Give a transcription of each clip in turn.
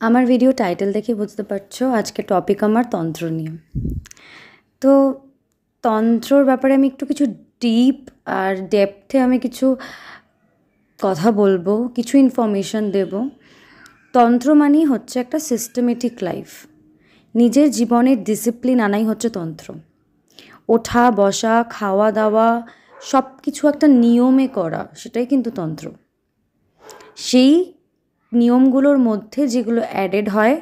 আমার video title দেখে বুঝতে পারছো আজকে টপিক আমার তন্ত্র নিয়ে। তো তন্ত্রর ব্যাপারে আমি একটু কিছু ডিপ আর ডেপথে আমি কিছু কথা বলবো, কিছু ইনফরমেশন দেব। তন্ত্র মানেই হচ্ছে একটা সিস্টেমেটিক লাইফ, নিজের জীবনের ডিসিপ্লিন আনাই হচ্ছে তন্ত্র। ওঠা বসা খাওয়া দাওয়া সব কিছু একটা নিয়মে করা, সেটাই কিন্তু তন্ত্র। সেই নিয়মগুলোর মধ্যে যেগুলো অ্যাডেড হয়,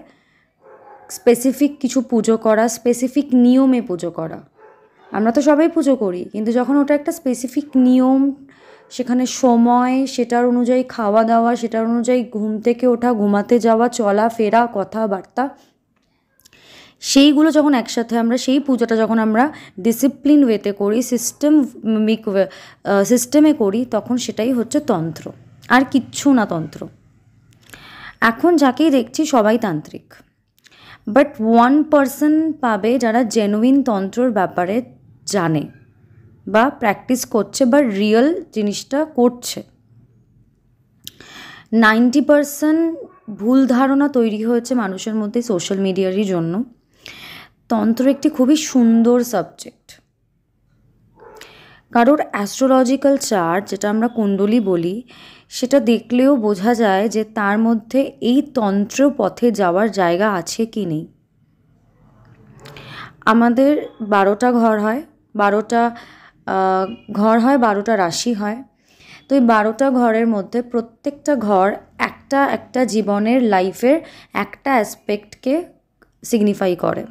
স্পেসিফিক কিছু পুজো করা, স্পেসিফিক নিয়মে পুজো করা। আমরা তো সবাই পুজো করি, কিন্তু যখন ওটা একটা স্পেসিফিক নিয়ম, সেখানে সময়, সেটার অনুযায়ী খাওয়া দাওয়া, সেটার অনুযায়ী ঘুম থেকে ওঠা, ঘুমাতে যাওয়া, চলা ফেরা, কথাবার্তা, সেইগুলো যখন একসাথে আমরা সেই পুজোটা যখন আমরা ডিসিপ্লিন ওয়েতে করি, সিস্টেমে করি, তখন সেটাই হচ্ছে তন্ত্র, আর কিচ্ছু না তন্ত্র। এখন যাকেই দেখছি সবাই তান্ত্রিক, বাট 1% পাবে যারা জেনুইন তন্ত্রর ব্যাপারে জানে বা প্র্যাকটিস করছে বা রিয়েল জিনিসটা করছে। 90% ভুল ধারণা তৈরি হয়েছে মানুষের মধ্যে সোশ্যাল মিডিয়ারই জন্য। তন্ত্র একটি খুবই সুন্দর সাবজেক্ট। কারোর অ্যাস্ট্রোলজিক্যাল চার্ট, যেটা আমরা কুণ্ডলী বলি, সেটা দেখলেও বোঝা যায় যে তার মধ্যে এই তন্ত্র পথে যাওয়ার জায়গা আছে কি নেই। আমাদের 12টা ঘর হয়, 12টা ঘর হয়, 12টা রাশি হয়। তো এই 12টা ঘরের মধ্যে প্রত্যেকটা ঘর একটা একটা জীবনের লাইফের একটা অ্যাসপেক্টকে সিগনিফাই করে।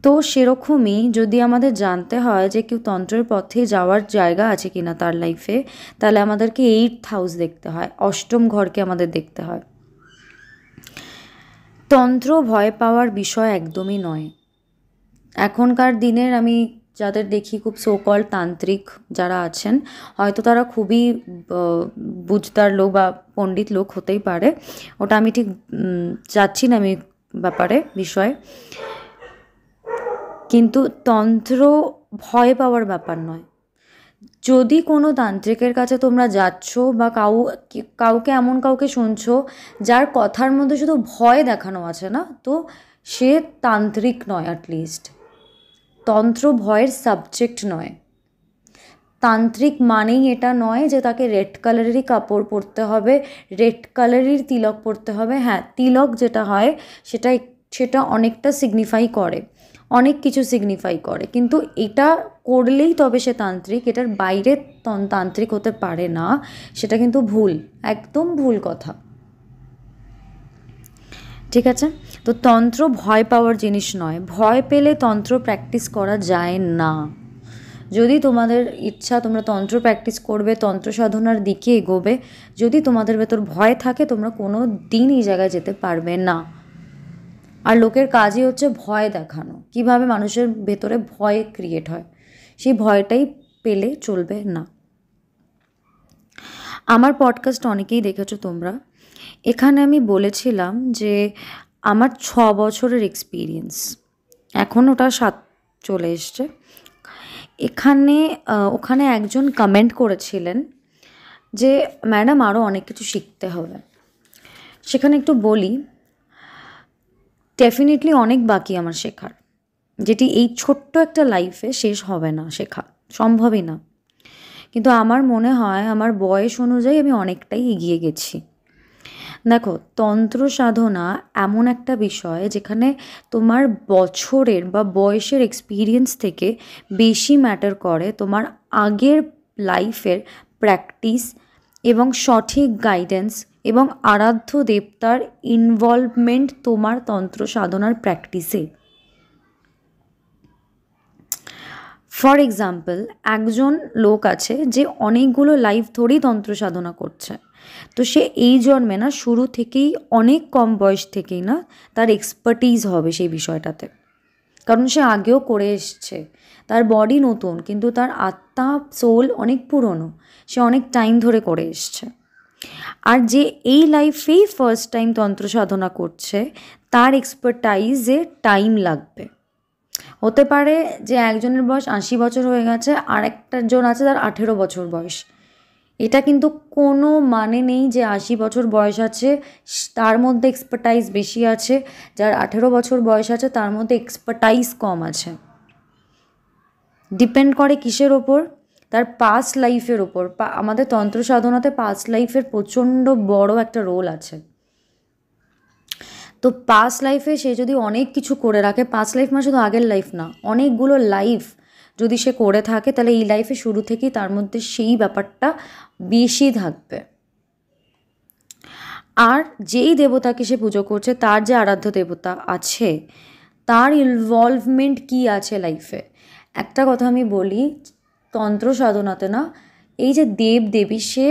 তো সেরকমই যদি আমাদের জানতে হয় যে কেউ তন্ত্রের পথে যাওয়ার জায়গা আছে কিনা তার লাইফে, তাহলে আমাদেরকে 8th হাউস দেখতে হয়, অষ্টম ঘরকে আমাদের দেখতে হয়। তন্ত্র ভয় পাওয়ার বিষয় একদমই নয়। এখনকার দিনের আমি যাদের দেখি খুব সোকল তান্ত্রিক যারা আছেন, হয়তো তারা খুবই বুঝদার লোক বা পণ্ডিত লোক হতেই পারে, ওটা আমি ঠিক যাচ্ছি না আমি ব্যাপারে বিষয়ে, কিন্তু তন্ত্র ভয় পাওয়ার ব্যাপার নয়। যদি কোনো তান্ত্রিকের কাছে তোমরা যাচ্ছ বা কাউকে এমন কাউকে শুনছো যার কথার মধ্যে শুধু ভয় দেখানো আছে না, তো সে তান্ত্রিক নয়। অ্যাটলিস্ট তন্ত্র ভয়ের সাবজেক্ট নয়। তান্ত্রিক মানেই এটা নয় যে তাকে রেড কালারেরই কাপড় পরতে হবে, রেড কালারের তিলক পরতে হবে। হ্যাঁ, তিলক যেটা হয় সেটা অনেকটা সিগনিফাই করে, অনেক কিছু সিগনিফাই করে, কিন্তু এটা করলেই তবে সে তান্ত্রিক, এটার বাইরে তান্ত্রিক হতে পারে না। সেটা কিন্তু ভুল, একদম ভুল কথা। ঠিক আছে? তো তন্ত্র ভয় পাওয়ার জিনিস নয়। ভয় পেলে তন্ত্র প্র্যাকটিস করা যায় না। যদি তোমাদের ইচ্ছা তোমরা তন্ত্র প্র্যাকটিস করবে, তন্ত্র সাধনার দিকে এগোবে, যদি তোমাদের ভেতর ভয় থাকে, তোমরা কোনো দিন এই জায়গায় যেতে পারবে না। আর লোকের কাজই হচ্ছে ভয় দেখানো, কিভাবে মানুষের ভেতরে ভয় ক্রিয়েট হয়, সেই ভয়টাই পেলে চলবে না। আমার পডকাস্ট অনেকেই দেখেছো তোমরা। এখানে আমি বলেছিলাম যে আমার 6 বছরের এক্সপিরিয়েন্স, এখন ওটা 7 চলে এসছে। ওখানে একজন কমেন্ট করেছিলেন যে ম্যাডাম আরও অনেক কিছু শিখতে হবে। সেখানে একটু বলি, ডেফিনেটলি অনেক বাকি আমার শেখার, যেটি এই ছোট্ট একটা লাইফে শেষ হবে না, শেখা সম্ভবই না। কিন্তু আমার মনে হয় আমার বয়স অনুযায়ী আমি অনেকটাই এগিয়ে গেছি। দেখো, তন্ত্র সাধনা এমন একটা বিষয় যেখানে তোমার বছরের বা বয়সের এক্সপিরিয়েন্স থেকে বেশি ম্যাটার করে তোমার আগের লাইফের প্র্যাকটিস এবং সঠিক গাইডেন্স এবং আরাধ্য দেবতার ইনভলভমেন্ট তোমার তন্ত্র সাধনার প্র্যাকটিসে। ফর এক্সাম্পল, একজন লোক আছে যে অনেকগুলো লাইফ ধরেই তন্ত্র সাধনা করছে, তো সে এই জন্মে না, শুরু থেকেই অনেক কম বয়স থেকেই না তার এক্সপার্টিস হবে সেই বিষয়টাতে, কারণ সে আগেও করে এসছে। তার বডি নতুন, কিন্তু তার আত্মা সোল অনেক পুরনো, সে অনেক টাইম ধরে করে এসছে। আর যে এই লাইফেই ফার্স্ট টাইম তন্ত্র সাধনা করছে, তার এক্সপার্টাইজে টাইম লাগবে। হতে পারে যে একজনের বয়স 80 বছর হয়ে গেছে, আর একটা জন আছে তার 18 বছর বয়স। এটা কিন্তু কোনো মানে নেই যে ৮০ বছর বয়স আছে তার মধ্যে এক্সপার্টাইজ বেশি আছে, যার ১৮ বছর বয়স আছে তার মধ্যে এক্সপার্টাইজ কম আছে। ডিপেন্ড করে কিসের ওপর? তার পাস্ট লাইফের ওপর। আমাদের তন্ত্র সাধনাতে পাস্ট লাইফের প্রচণ্ড বড় একটা রোল আছে। তো পাস্ট লাইফে সে যদি অনেক কিছু করে রাখে, পাস্ট লাইফ মানে শুধু আগের লাইফ না, অনেকগুলো লাইফ যদি সে করে থাকে, তাহলে এই লাইফে শুরু থেকেই তার মধ্যে সেই ব্যাপারটা বেশি থাকবে। আর যেই দেবতাকে সে পুজো করছে, তার যে আরাধ্য দেবতা আছে, তার ইনভলভমেন্ট কী আছে লাইফে। একটা কথা আমি বলি, তন্ত্র সাধনাতে না, এই যে দেব দেবী, সে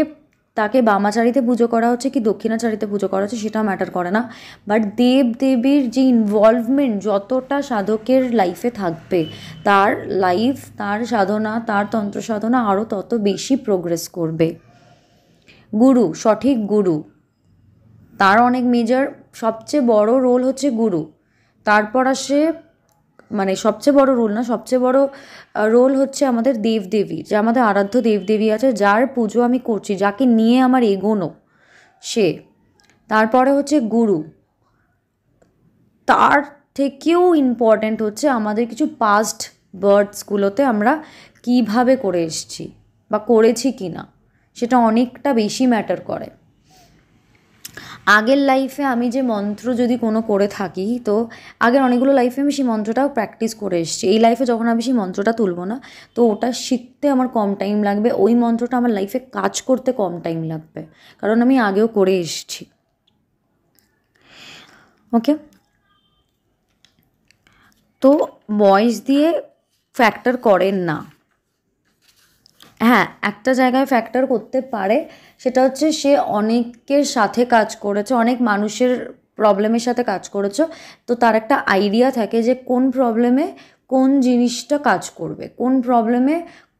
তাকে বামাচারিতে পুজো করা হচ্ছে কি দক্ষিণাচারিতে পুজো করা হচ্ছে সেটা ম্যাটার করে না, বাট দেব দেবীর যে ইনভলভমেন্ট যতটা সাধকের লাইফে থাকবে, তার লাইফ, তার সাধনা, তার তন্ত্র সাধনা আরও তত বেশি প্রোগ্রেস করবে। গুরু, সঠিক গুরু, তার অনেক মেজর, সবচেয়ে বড় রোল হচ্ছে গুরু। তারপর আসে, মানে সবচেয়ে বড় রোল না, সবচেয়ে বড় রোল হচ্ছে আমাদের দেবদেবী, যে আমাদের আরাধ্য দেবদেবী আছে, যার পুজো আমি করছি, যাকে নিয়ে আমার এগোনো, সে। তারপরে হচ্ছে গুরু। তার থেকেও ইম্পর্ট্যান্ট হচ্ছে আমাদের কিছু পাস্ট বার্থসগুলোতে আমরা কিভাবে করে এসেছি বা করেছি কি না, সেটা অনেকটা বেশি ম্যাটার করে। আগের লাইফে আমি যে মন্ত্র যদি কোনো করে থাকি, তো আগের অনেকগুলো লাইফে আমি সেই মন্ত্রটাও প্র্যাকটিস করে এসেছি। এই লাইফে যখন আমি সেই মন্ত্রটা তুলব না, তো ওটা শিখতে আমার কম টাইম লাগবে, ওই মন্ত্রটা আমার লাইফে কাজ করতে কম টাইম লাগবে, কারণ আমি আগেও করে এসেছি। ওকে, তো বয়স দিয়ে ফ্যাক্টর করেন না। হ্যাঁ, একটা জায়গায় ফ্যাক্টর করতে পারে, সেটা হচ্ছে সে অনেকের সাথে কাজ করেছে, অনেক মানুষের প্রবলেমের সাথে কাজ করেছে, তো তার একটা আইডিয়া থাকে যে কোন প্রবলেমে কোন জিনিসটা কাজ করবে, কোন প্রবলেমে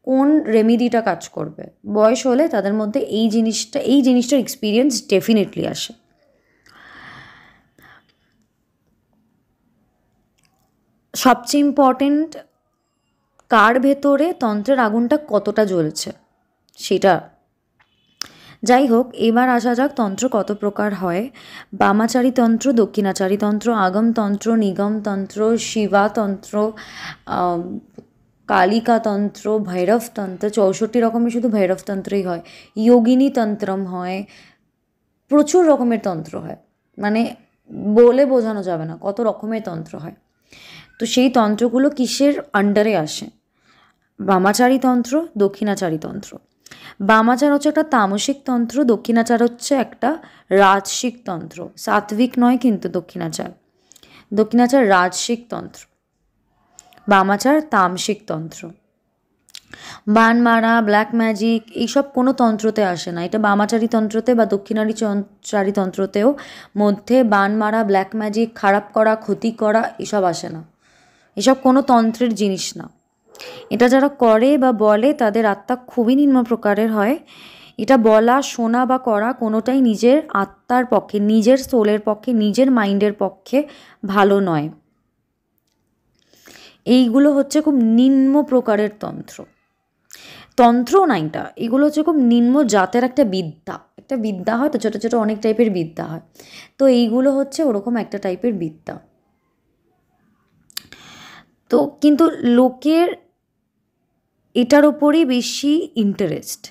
কোন রেমিডিটা কাজ করবে। বয়স হলে তাদের মধ্যে এই জিনিসটার এক্সপিরিয়েন্স ডেফিনেটলি আসে। সবচেয়ে ইম্পর্টেন্ট, কার ভেতরে তন্ত্রের আগুনটা কতটা জ্বলছে সেটা। যাই হোক, এবার আসা যাক তন্ত্র কত প্রকার হয়। বামাচারী তন্ত্র, দক্ষিণাচারী তন্ত্র, আগমতন্ত্র, নিগমতন্ত্র, শিবাতন্ত্র, কালিকাতন্ত্র, ভৈরবতন্ত্র, 64 রকমের শুধু ভৈরবতন্ত্রই হয়, যোগিনী তন্ত্রম হয়, প্রচুর রকমের তন্ত্র হয়, মানে বলে বোঝানো যাবে না কত রকমের তন্ত্র হয়। তো সেই তন্ত্রগুলো কিসের আন্ডারে আসে? বামাচারী তন্ত্র, দক্ষিণাচারী তন্ত্র। বামাচার হচ্ছে একটা তামসিক তন্ত্র, দক্ষিণাচার হচ্ছে একটা রাজসিক তন্ত্র। সাত্বিক নয় কিন্তু দক্ষিণাচার। দক্ষিণাচার রাজসিক তন্ত্র, বামাচার তামসিক তন্ত্র। বান মারা, ব্ল্যাক ম্যাজিক, এইসব কোনো তন্ত্রতে আসে না। এটা বামাচারী তন্ত্রতে বা দক্ষিণাচারী তন্ত্রতেও মধ্যে বান মারা, ব্ল্যাক ম্যাজিক, খারাপ করা, ক্ষতি করা, এসব আসে না। এসব কোনো তন্ত্রের জিনিস না। এটা যারা করে বা বলে তাদের আত্মা খুবই নিম্ন প্রকারের হয়। এটা বলা, শোনা বা করা কোনোটাই নিজের আত্মার পক্ষে, নিজের সোলের পক্ষে, নিজের মাইন্ডের পক্ষে ভালো নয়। এইগুলো হচ্ছে খুব নিম্ন প্রকারের তন্ত্র। তন্ত্র না এটা, এগুলো হচ্ছে খুব নিম্ন জাতের একটা বিদ্যা। একটা বিদ্যা হয় তো, ছোটো ছোটো অনেক টাইপের বিদ্যা হয়, তো এইগুলো হচ্ছে ওরকম একটা টাইপের বিদ্যা। তো কিন্তু লোকের এটার ওপরই বেশি ইন্টারেস্ট।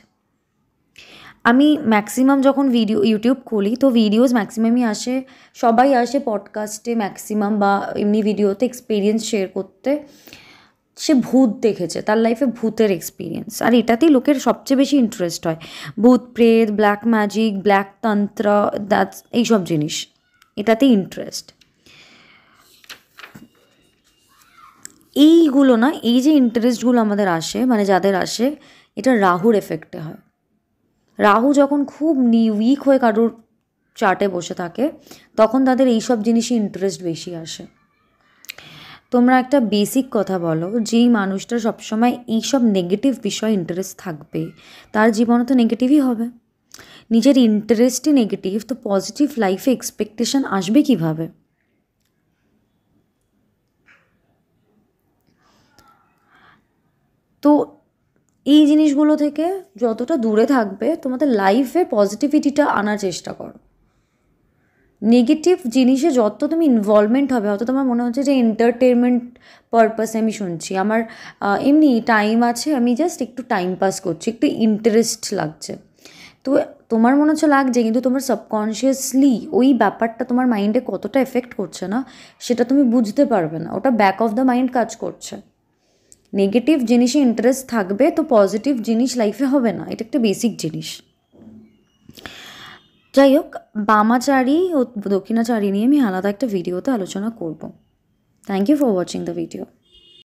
আমি ম্যাক্সিমাম যখন ইউটিউব খুলি, তো ভিডিওস ম্যাক্সিমামই আসে, সবাই আসে পডকাস্টে ম্যাক্সিমাম বা এমনি ভিডিওতে এক্সপিরিয়েন্স শেয়ার করতে। সে ভূত দেখেছে, তার লাইফে ভূতের এক্সপিরিয়েন্স, আর এটাতেই লোকের সবচেয়ে বেশি ইন্টারেস্ট হয়। ভূত প্রেত, ব্ল্যাক ম্যাজিক, ব্ল্যাক তন্ত্র, দ্যাটস এইসব জিনিস, এটাতেই ইন্টারেস্ট। এইগুলো না, এই যে ইন্টারেস্টগুলো আমাদের আসে, মানে যাদের আসে, এটা রাহুর এফেক্টে হয়। রাহু যখন খুব উইক হয়ে কারোর চার্টে বসে থাকে, তখন তাদের এইসব জিনিসই ইন্টারেস্ট বেশি আসে। তোমরা একটা বেসিক কথা বলো, যেই মানুষটার সবসময় এইসব নেগেটিভ বিষয়ে ইন্টারেস্ট থাকবে, তার জীবনে তো নেগেটিভই হবে। নিজের ইন্টারেস্টই নেগেটিভ, তো পজিটিভ লাইফে এক্সপেকটেশন আসবে কিভাবে? তো এই জিনিসগুলো থেকে যতটা দূরে থাকবে তোমাদের লাইফে পজিটিভিটিটা আনার চেষ্টা করো। নেগেটিভ জিনিসে যত তুমি ইনভলভমেন্ট হবে, হয়তো তোমার মনে হচ্ছে যে এন্টারটেনমেন্ট পারপাসে আমি শুনছি, আমার এমনি টাইম আছে, আমি জাস্ট একটু টাইম পাস করছি, একটু ইন্টারেস্ট লাগছে, তো তোমার মনে হচ্ছে লাগছে, কিন্তু তোমার সাবকনশিয়াসলি ওই ব্যাপারটা তোমার মাইন্ডে কতটা এফেক্ট করছে না সেটা তুমি বুঝতে পারবে না, ওটা ব্যাক অফ দ্য মাইন্ড কাজ করছে। নেগেটিভ জিনিসে ইন্টারেস্ট থাকবে তো পজিটিভ জিনিস লাইফে হবে না, এটা একটা বেসিক জিনিস। যাই হোক, বামাচারী ও দক্ষিণাচারী নিয়ে আমি আলাদা একটা ভিডিওতে আলোচনা করব। Thank you for watching the video.